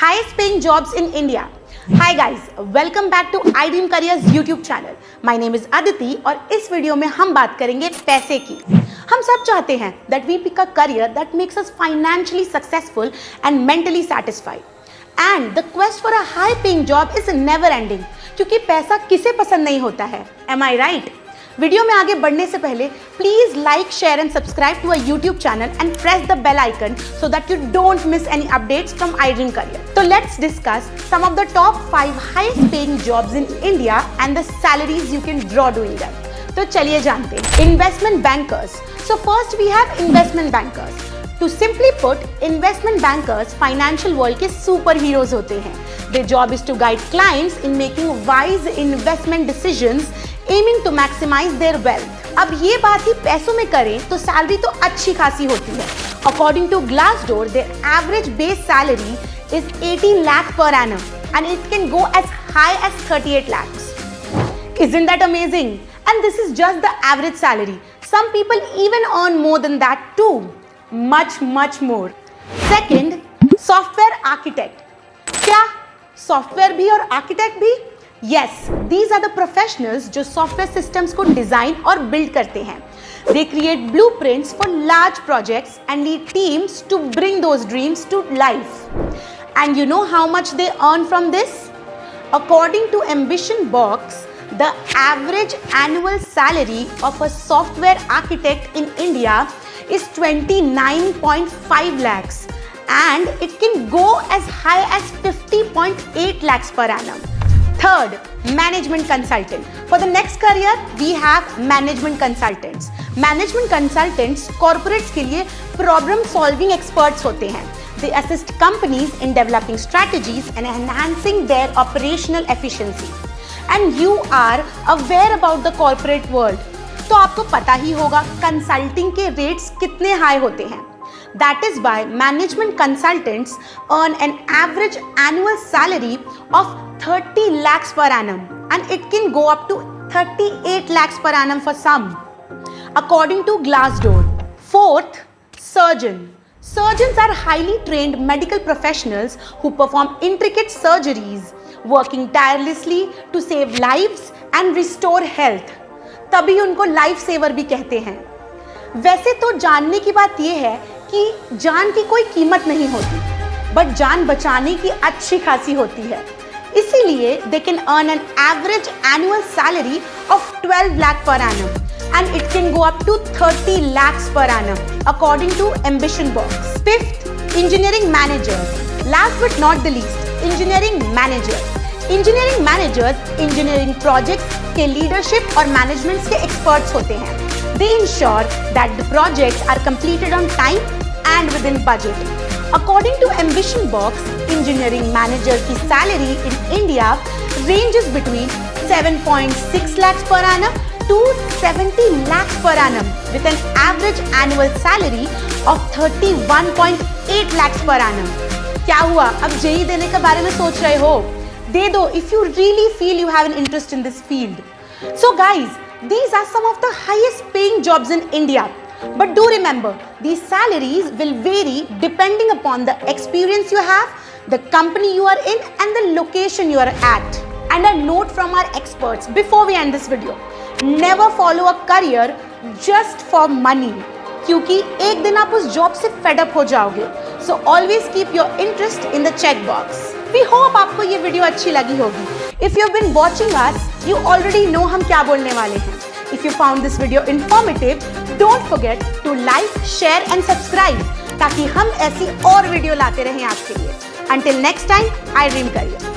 highest paying jobs in India. Hi guys, welcome back to iDream Careers YouTube channel. My name is Aditi और इस video में हम बात करेंगे पैसे की. हम सब चाहते हैं that we pick a career that makes us financially successful and mentally satisfied. And the quest for a high paying job is never ending. क्योंकि पैसा किसे पसंद नहीं होता है? Am I right? वीडियो में आगे बढ़ने से पहले please like, share and subscribe to our YouTube channel and press the bell icon so that you don't miss any updates from iDream Career. तो let's discuss some of the top 5 highest paying jobs in India and the salaries you can draw doing that. तो चलिए जानते हैं. Investment bankers. So first we have investment bankers. To simply put, investment bankers financial world के super heroes होते हैं. Their job is to guide clients in making wise investment decisions, aiming to maximize their wealth. अब ये बात ही पैसों में करें तो सैलरी तो अच्छी खासी होती है. According to Glassdoor, their average base salary is 18 lakh per annum and it can go as high as 38 lakhs. Isn't that amazing? And this is just the average salary. Some people even earn more than that too. Much more. Second, software architect. क्या software भी और architect भी? Yes, these are the professionals जो software systems को design और build करते हैं. They create blueprints for large projects and lead teams to bring those dreams to life. And you know how much they earn from this? According to Ambition Box, the average annual salary of a software architect in India is 29.5 lakhs and it can go as high as 50.8 lakhs per annum. Third, management consultant. For the next career, we have management consultants. Management consultants corporates के लिए problem solving experts होते हैं. They assist companies in developing strategies and enhancing their operational efficiency. And you are aware about the corporate world. तो आपको पता ही होगा consulting के rates कितने हाई होते हैं. That is why management consultants earn an average annual salary of 30 lakhs per annum and it can go up to 38 lakhs per annum for some, according to Glassdoor. Fourth, surgeon. Surgeons are highly trained medical professionals who perform intricate surgeries, working tirelessly to save lives and restore health. तभी उनको life saver भी कहते हैं. वैसे तो जानने की बात यह है कि जान की कोई कीमत नहीं होती, बट जान बचाने की अच्छी खासी होती है. इसीलिए they can earn an average annual salary of 12 lakh पर annum and it can go up to 30 lakhs per annum according to Ambition Box. Fifth, engineering managers. Last but not the least, engineering managers. Engineering managers engineering projects के leadership और management के experts होते हैं. They ensure that the projects are completed on time and within budget. According to Ambition Box, engineering manager की salary in India ranges between 7.6 lakhs per annum to 70 lakhs per annum with an average annual salary of 31.8 lakhs per annum. क्या हुआ, अब JEE देने के बारे में सोच रहे हो? दे दो if you really feel you have an interest in this field. So guys, these are some of the highest paying jobs in India. But do remember, these salaries will vary depending upon the experience you have, the company you are in and the location you are at. And a note from our experts before we end this video. Never follow a career just for money. क्योंकि एक दिन आप उस job से fed up हो जाओगे. So always keep your interest in the check box. We hope आपको ये वीडियो अच्छी लगी होगी. If you've been watching us, you already know हम क्या बोलने वाले हैं. If you found this video informative, don't forget to like, share and subscribe ताकि हम ऐसी और वीडियो लाते रहें आपके लिए. Until next time, iDream Career.